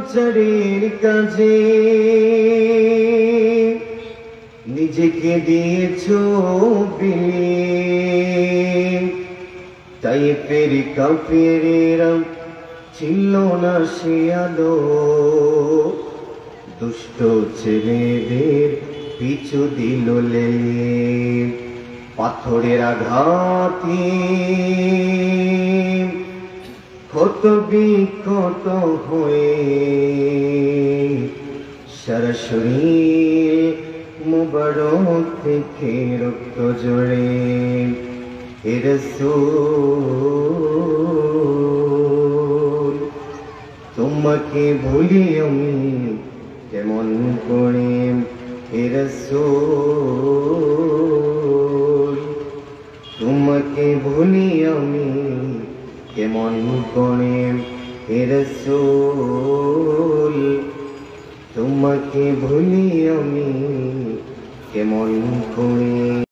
প্রচারের কাজে নিজেকে দিয়েছো বিলিয়ে, তাইফের কাফেরেরা ছিল না সে আলো, দুষ্ট ছেলেদের পিছু দিল লেলিয়ে। পাথরের আঘাতে ক্ষত বিক্ষত হয়ে সারা শরীর মুবারক থেকে রক্ত ঝরে। হে রাসূল তোমাকে ভুলি আমি কেমন করে, হে রাসূল তোমাকে ভুলি আমি কেমন করে, হে রাসূল তোমাকে ভুলি আমি কেমন করে।